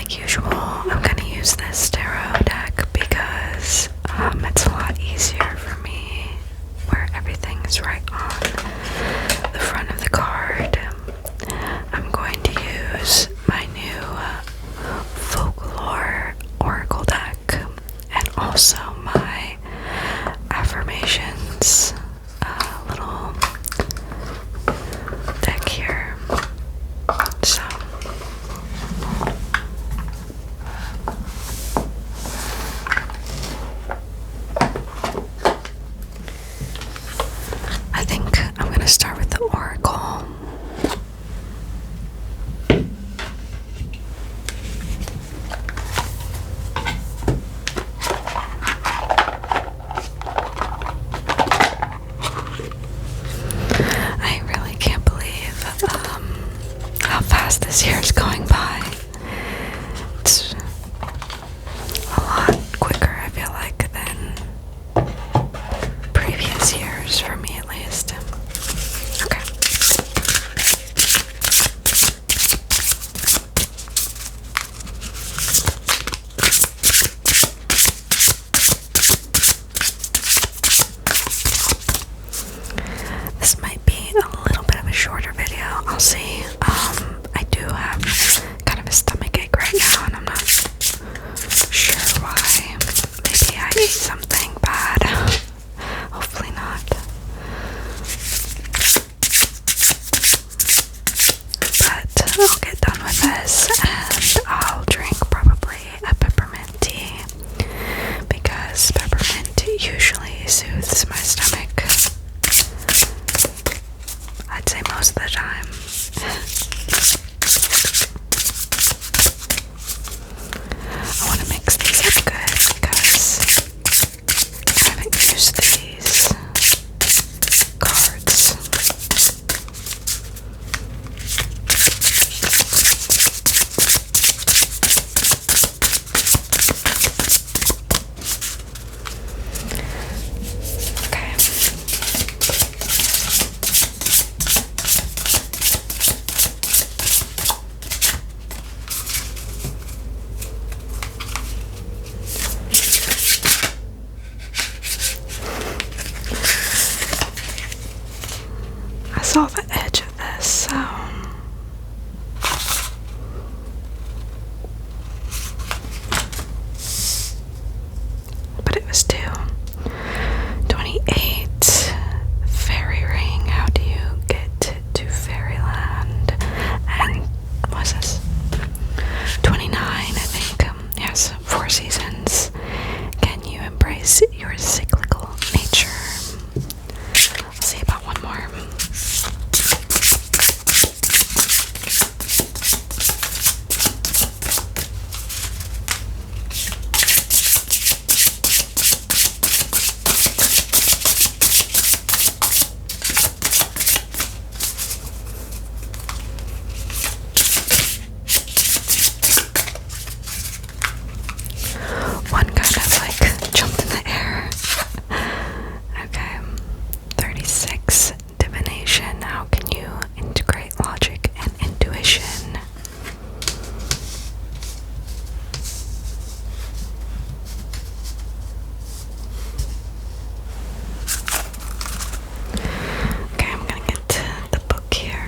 like usual, I'm gonna use this tarot deck because it's a lot easier for me where everything is right on the front of the card. I'm going to use my new folklore oracle deck and also my affirmations little deck here. So I think I'm going to start with the oracle. I really can't believe how fast this year is going by. It's a lot quicker, I feel like, than previous years, for me at least. Okay. This might be a little bit of a shorter video. I'll see. I do have kind of a stomach ache right now, and I'm not sure why. Maybe I ate something bad. Hopefully not. But I'll get done with this and I'll drink probably a peppermint tea because peppermint usually soothes my stomach. I'd say most of the time. I want to mix these up good because I haven't used these cards. Okay. I saw the edge of this, so but it was 28 fairy ring. How do you get to fairyland? And what's this? 29, I think. Yes, 4 seasons. Can you embrace your cyclical nature? I'll see about one more. One kind of like jumped in the air. Okay. 36. Divination. How can you integrate logic and intuition? Okay, I'm gonna get to the book here.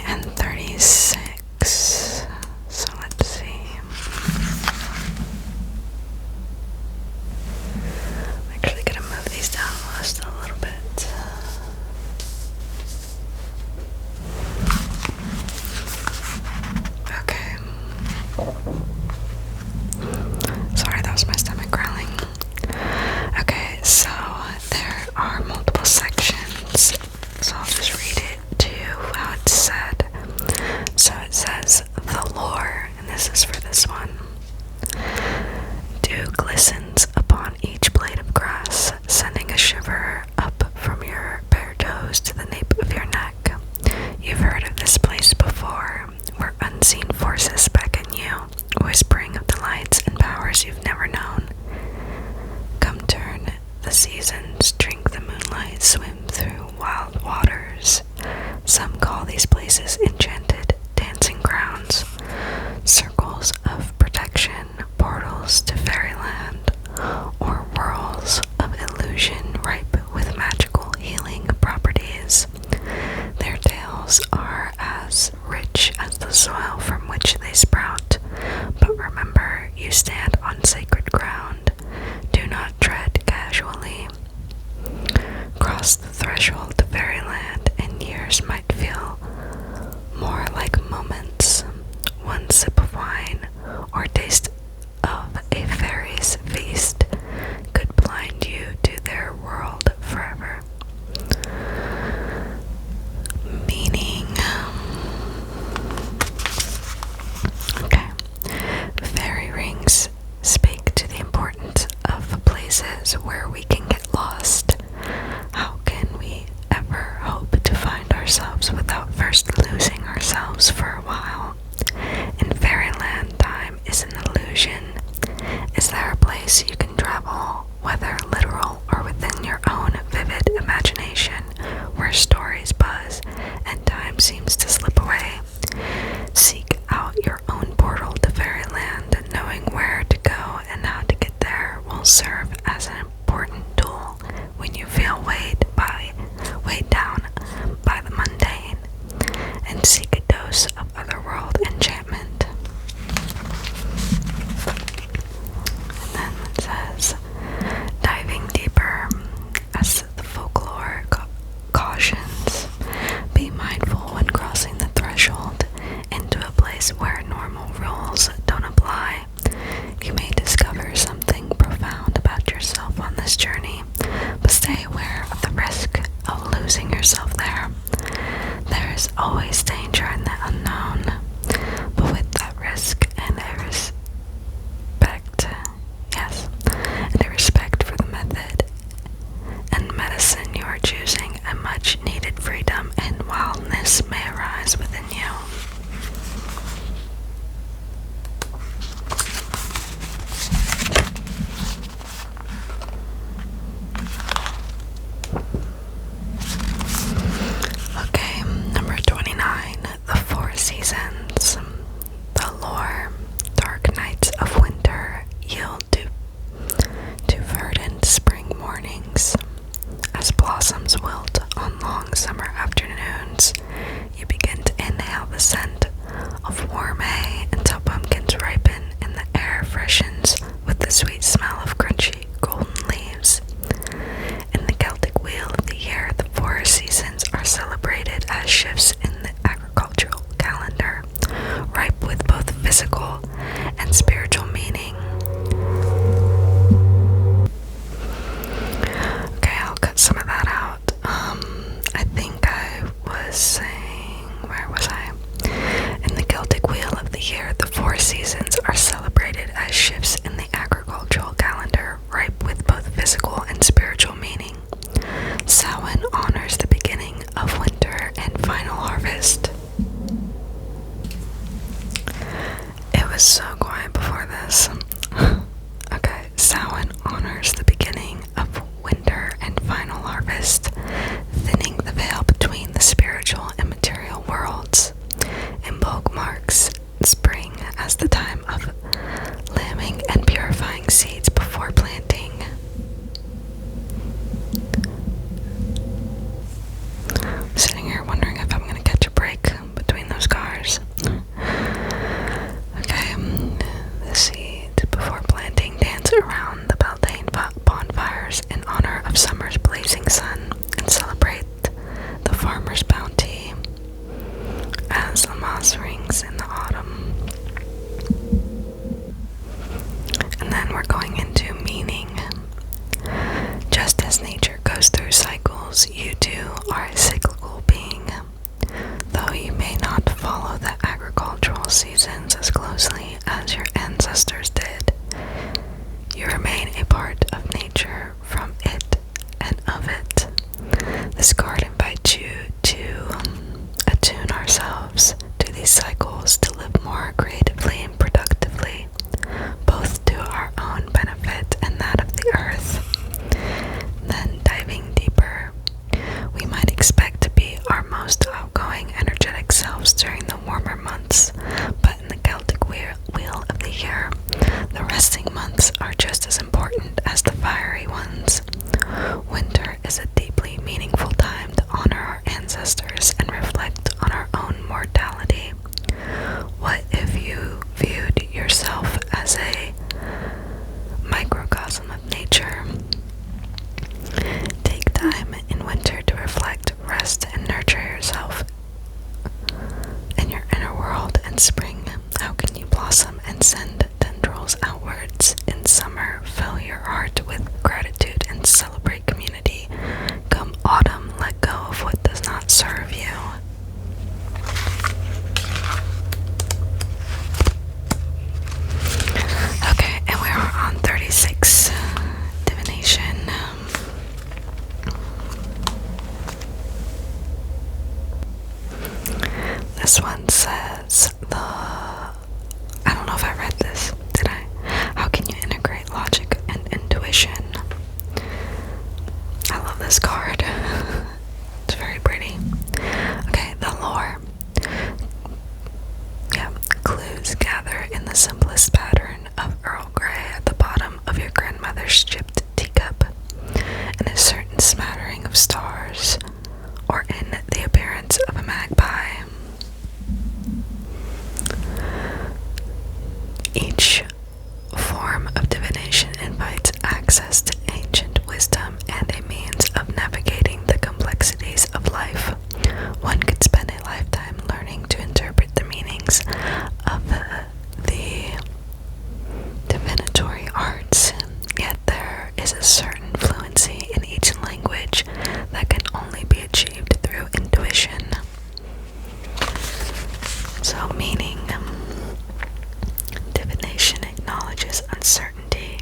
And 36. So let's see. I'm actually gonna move these down just a little bit. Okay. Sorry, that was my stomach growling. Okay, so there are multiple sections. So I'll just read it to you how it's said. So it says, the lore, and this is for this one. Dew glistens upon each blade of grass, sending a shiver up from your bare toes to the nape of your neck. You've heard of this place before, where unseen forces the soil from which they sprout. But remember, you stand on sacred ground. Do not tread casually. Cross the threshold to fairyland, and years might feel more like moments. One sip of wine or taste of a fairy's feast could blind you to their world forever. Meaning, okay, fairy rings speak to the importance of places where we can get lost. How can we ever hope to find ourselves without first losing ourselves for a while? In fairyland, time is an illusion. Is there a place you can travel, whether literal or within your own vivid imagination, where stories buzz and time seems to slip away? Seek out your own portal to fairyland, and knowing where to go and how to get there will serve as an important tool when you feel weighed down by the mundane and seek a dose of otherworld enchantment. And then it says, diving deeper, as the folklore cautions, be mindful when crossing the threshold into a place where normal rules don't apply. You may discover something profound about yourself on this journey, but stay aware of the risk of losing yourself there. There is always danger in the unknown, but with that risk and a respect for the method and medicine you are choosing, a much needed freedom and wildness may arise within you. Okay, number 29, the Four Seasons. The lore, dark nights of winter yield to verdant spring mornings. As blossoms wilt on long summer afternoons, you begin to inhale the scent of warm hay until pumpkins ripen and the air freshens with the sweet smell of crunchy golden leaves. In the Celtic wheel of the year, the four seasons are celebrated as shifts in the agricultural calendar, ripe with both physical and spiritual meaning. Okay, I'll cut some of that out. I think I was saying, where was I? In the Celtic wheel of the year, the four seasons are celebrated as shifts in the agricultural calendar, ripe with both physical and spiritual meaning. Samhain honors the beginning of winter and final harvest. It was so quiet before this. Okay, Samhain honors the beginning of winter and final harvest, thinning the veil between the spiritual and material worlds. Imbolc marks spring as the time of lambing and purifying seeds before planting. I'm sitting here wondering if I'm going to catch a break between those cars. Okay, the seeds before planting dance around the Beltane bonfires in honor of summer's blazing sun and celebrate the farmer's bounty as the moss rings in the autumn. And then we're going into meaning. Just as nature goes through cycles, you too are a cyclical being. Though you may not follow the agricultural seasons as closely as your ancestors did, you remain a part of nature, from it and of it. This card invites you to attune ourselves to these cycles to live more creatively and productively, both to our own benefit and that of the earth. Then diving deeper, we might expect to be our most outgoing, energetic selves during the warmer months, but in the Celtic wheel of the year, the resting months are just as important as the fiery ones. Winter is a deeply meaningful time to honor our ancestors and reflect on our own mortality. in spring? How can you blossom and send tendrils outwards? In summer, fill your heart with gratitude and celebrate community. Come autumn, let go of what does not serve you. Okay, and we are on 36, divination. This one says I don't know if I read this, did I? How can you integrate logic and intuition? I love this card. It's very pretty. Okay, the lore. Yeah, clues gather in the simplest pattern of Earl Grey at the bottom of your grandmother's chipped teacup, and a certain smattering of stars, or in the appearance of a magpie. Each form of divination invites access to ancient wisdom and a means of navigating the complexities of life. One could spend a lifetime learning to interpret the meanings of the divinatory arts, yet there is a certain fluency in each language that can only be achieved through intuition. So, meaning, divination acknowledges uncertainty.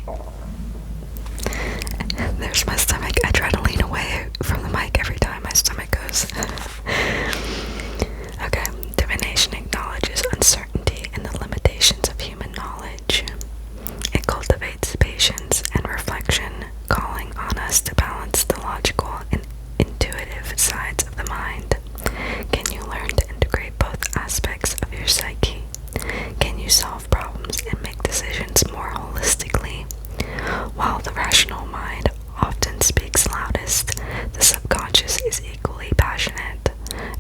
There's my stomach. I try to lean away from the mic every time my stomach goes. Okay, divination acknowledges uncertainty and the limitations of human knowledge. It cultivates patience and reflection, calling on us to balance the logical and intuitive sides of the mind. Can you learn to integrate both aspects of your psyche? Can you solve problems and make decisions more holistically? While the rational mind often speaks loudest, the subconscious is equally passionate.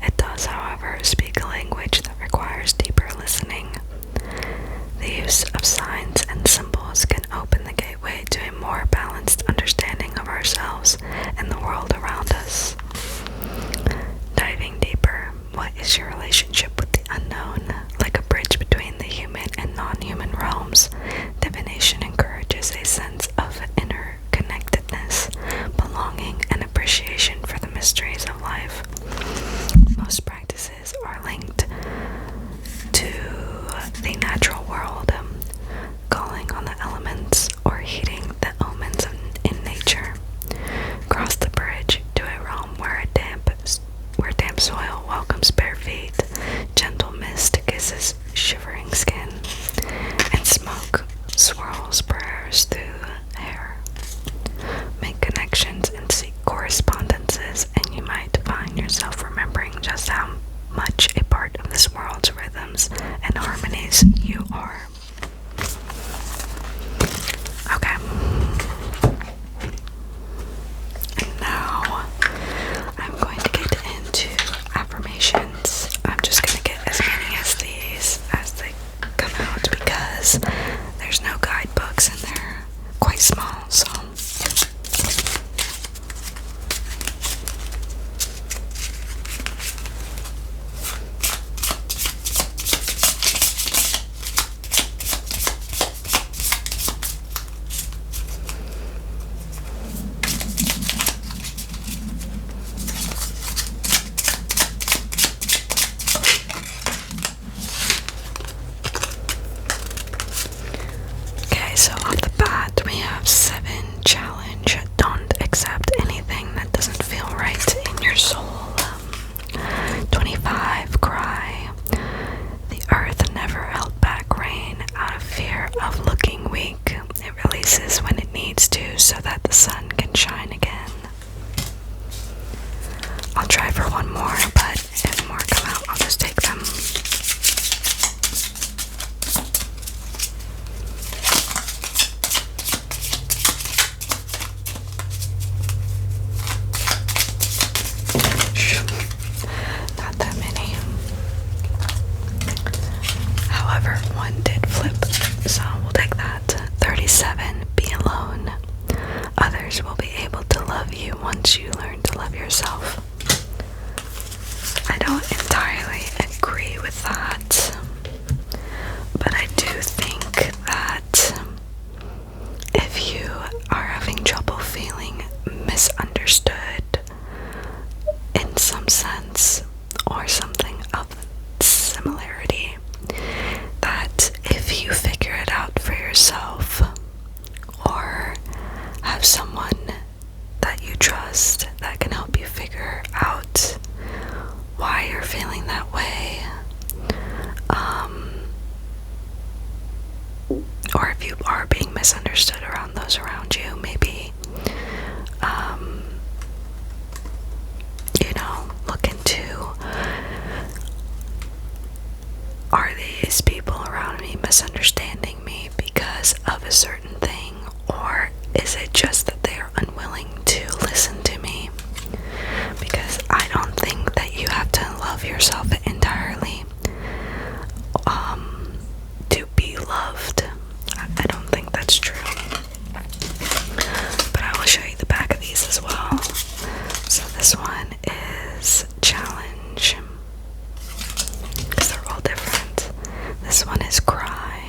It does, however, speak a language that requires deeper listening. The use of signs and symbols can open the gateway to a more balanced understanding of ourselves and the world around us. Diving deeper, what is your relationship with the unknown? Like a bridge between the human and non-human realms, divination encourages a sense of interconnectedness, belonging, and appreciation for the mysteries of life. Most practices are linked to the natural world, calling on the elements or heeding the omens in nature. Cross the bridge to a realm where damp soil welcomes bare feet, gentle mist kisses shivering skin, and smoke swirls prayers through the air. Make connections and seek correspondences, and you might find yourself remembering just how much a part of this world's rhythms and harmonies you are. Okay. And now I'm going to get into affirmations. I'm just going to get as many as these as they come out because there's no guidebooks and they're quite small, so. So on the bat, we have 7 challenge. Don't accept anything that doesn't feel right in your soul. 25, cry. The earth never held back rain out of fear of looking weak. It releases when it needs to so that the sun can shine again. I'll try for one more, but if more come out, I'll just take them. Not that many. However, one did flip, so we'll take that. 37, be alone. Others will be able to love you once you learn to love yourself. I don't entirely agree with that. similarity that if you figure it out for yourself or have someone that you trust that can help you figure out why you're feeling that way, or if you are being misunderstood around those around you, maybe look into, are these people around me misunderstanding me because of a certain thing, or is it just that they are unwilling to listen to me? Because I don't think that you have to love yourself entirely to be loved. I don't think that's true. But I will show you the back of these as well. So this one is Challenge, because they're all different. This one is Cry,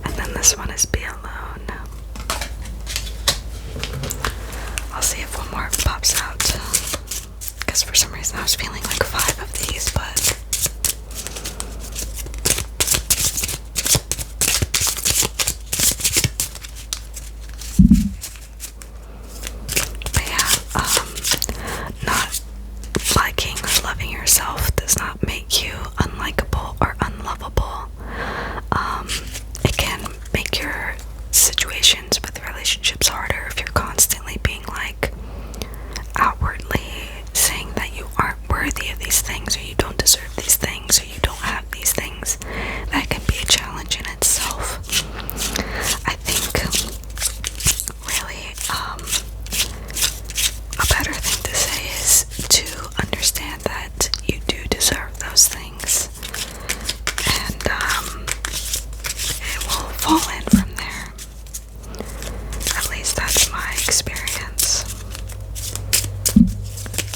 and then this one is Be Alone. I'll see if one more pops out, because for some reason I was feeling like 5 of these, but not liking or loving yourself does not make you unlikable or unlovable. It can make your situations with relationships harder if you're constantly being like outwardly saying that you aren't worthy of these things, or you don't deserve these things, or you don't have these things. That can be a challenge in itself. I think really a better thing to say is to understand that you do deserve those things, and it will fall in from there. At least that's my experience.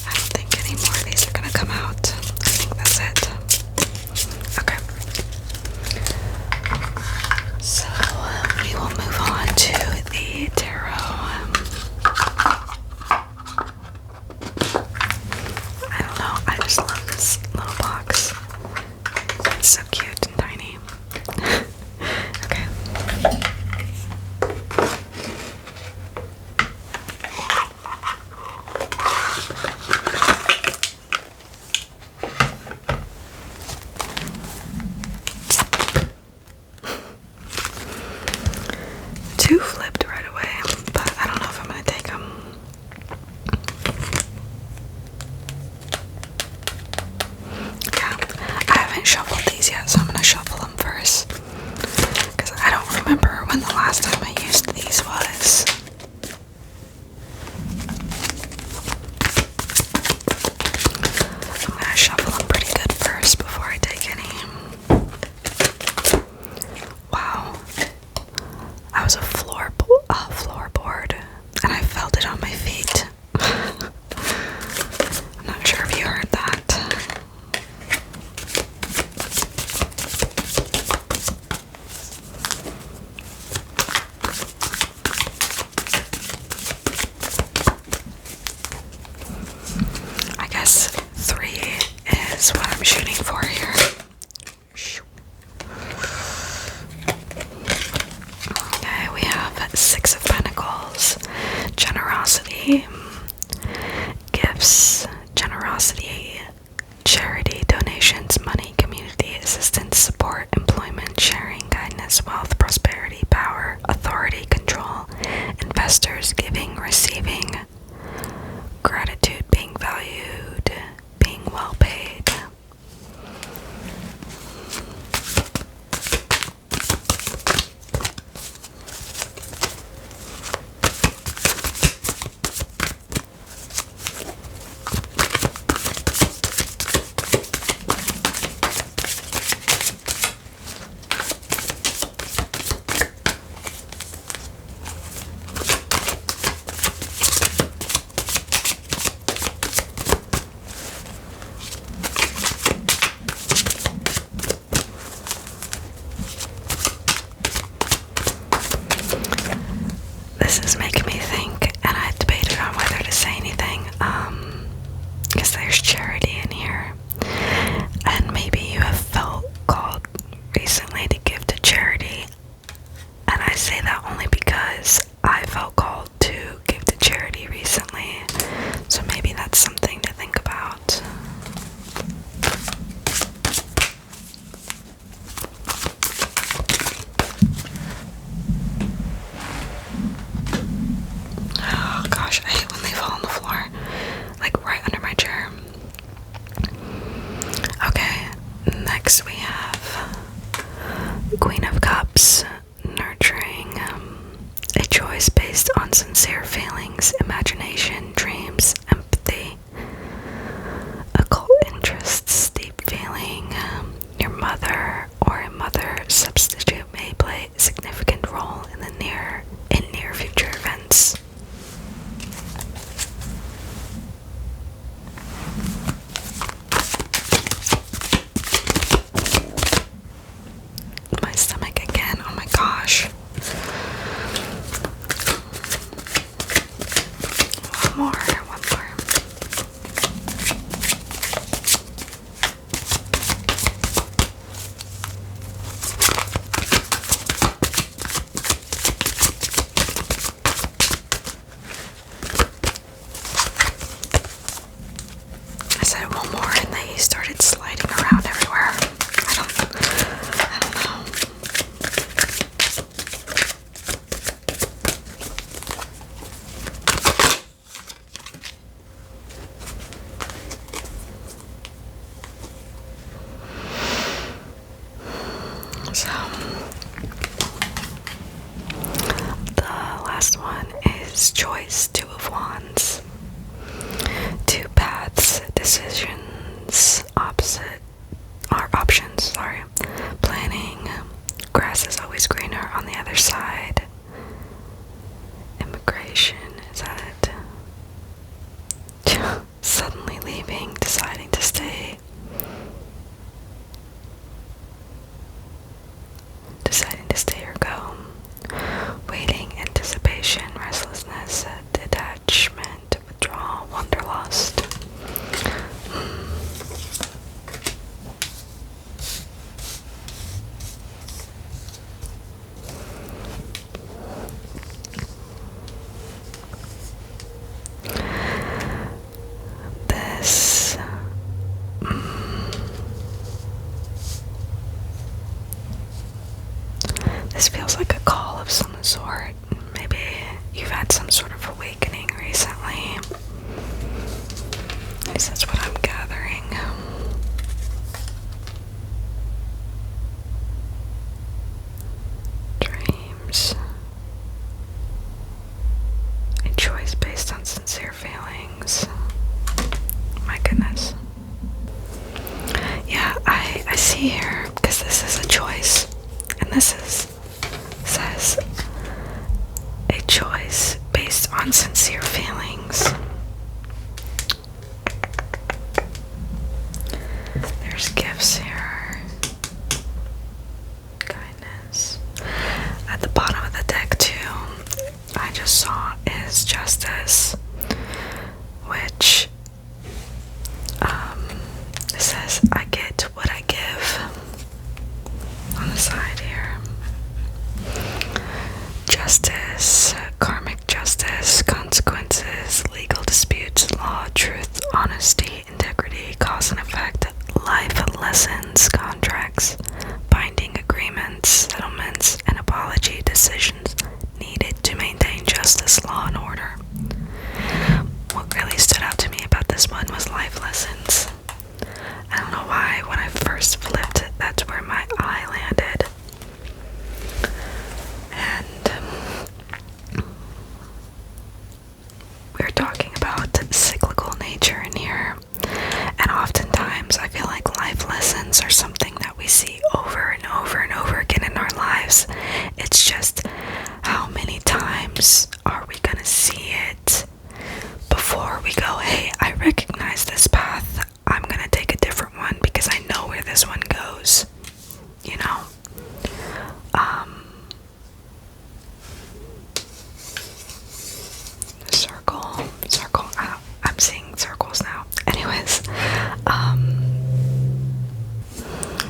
I don't think any more of these are gonna come out. I think that's it. Okay. So we will move on to the tarot. I don't know, I just love this little box. It's so cute and tiny. Okay. 2 flipped right away, but I don't know if I'm gonna take them. Yeah, I haven't shuffled these yet, so I'm gonna shuffle them first, because I don't remember when the last time I used these was. I'm gonna shuffle them pretty good first before I take any. Wow, that was a floorboard, and I felt it on my feet. I'm not sure if you heard that. I guess 3 is what I'm shooting for here. Okay, we have 6 of Pentacles, generosity, gifts, generosity, charity, donations, money, community assistance, support, employment, sharing, kindness, wealth, prosperity, power, authority, control, investors, giving, receiving, gratitude, being valued, being well paid. Next we have Queen of Cups, nurturing, a choice based on sincere feelings, imagination, dreams, empathy, occult interests, deep feeling. Your mother or a mother substitute may play a significant role in near future events. My stomach again, oh my gosh. One more. I said one more and they started sliding around everywhere. I don't know. So, the last one is choice, Two of Wands. Two paths, decisions, options, planning. Grass is always greener on the other side. Immigration, is that it? Suddenly leaving, deciding to stay. Deciding to stay or go. Waiting, anticipation, restlessness, detachment, withdrawal, wanderlust. This this feels like a call of some sort. Maybe you've had some sort of awakening recently. At least that's what I'm gathering. Dreams. A choice based on sincere feelings. My goodness. Yeah, I see here, because this is a choice. And this says a choice based on sincere feelings. There's gifts here. Kindness. At the bottom of the deck too, I just saw is justice, which it says I get what I give on the side here. Justice, karmic justice, consequences, legal disputes, law, truth, honesty, integrity, cause and effect, life lessons, contracts, binding agreements, settlements, and apology decisions needed to maintain justice, law, and order. What really stood out to me about this one was life lessons. I don't know why, when I first flipped it, that's where my eye landed. And we're talking about cyclical nature in here. And oftentimes I feel like life lessons are something that we see over and over and over again in our lives. It's just how many times are we gonna see it before we go, hey, I recognize this path, I'm gonna take a different one because I know where this one goes, you know? Circle, I'm seeing circles now. Anyways,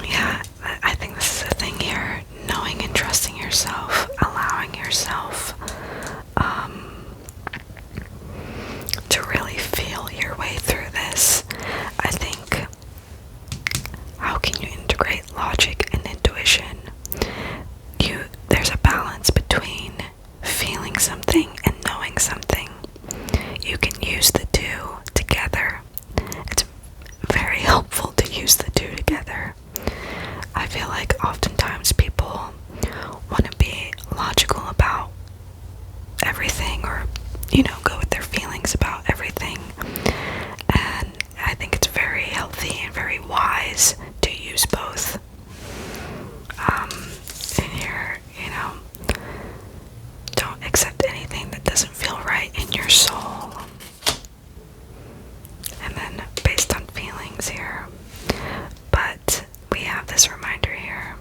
yeah, I think this is the thing here, knowing and trusting yourself, allowing yourself, to really feel your way through this. I think, how can you integrate logic and intuition? There's a balance between feeling something and knowing something. You can use the two together. It's very helpful to use the two together. like oftentimes people want to be logical about everything, or go with their feelings about everything. And I think it's very healthy and very wise to use both. In here, don't accept anything that doesn't feel right in your soul. And then based on feelings here. But we have this reminder here.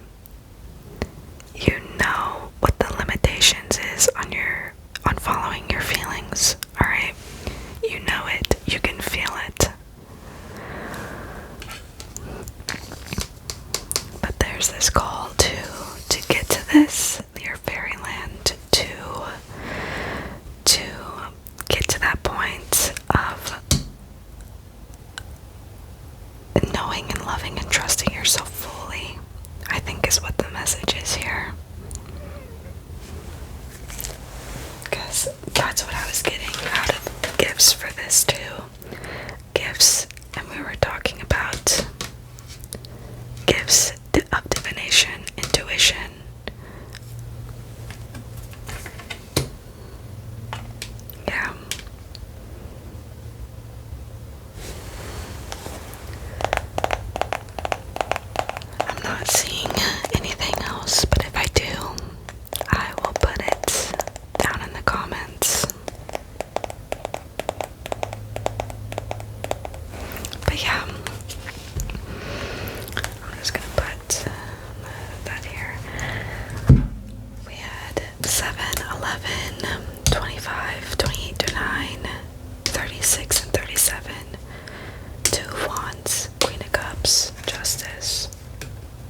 You know what the limitations is on following your feelings, alright? You know it. You can feel it. But there's this call to get to this, your fairyland, to get to that point of knowing and loving and trusting yourself fully, I think is what the message is here. Because that's what I was getting out of gifts for this too. Gifts, and we were talking about gifts of divination, intuition. Yeah. I'm not seeing anything else, but if I do, I will put it down in the comments. But yeah, I'm just gonna put that here. We had 7, 11, 25, 28, 29, 36, and 37. 2 of Wands, Queen of Cups, Justice,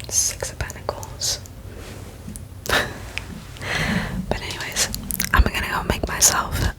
6 of Pentacles. But anyways, I'm gonna go make myself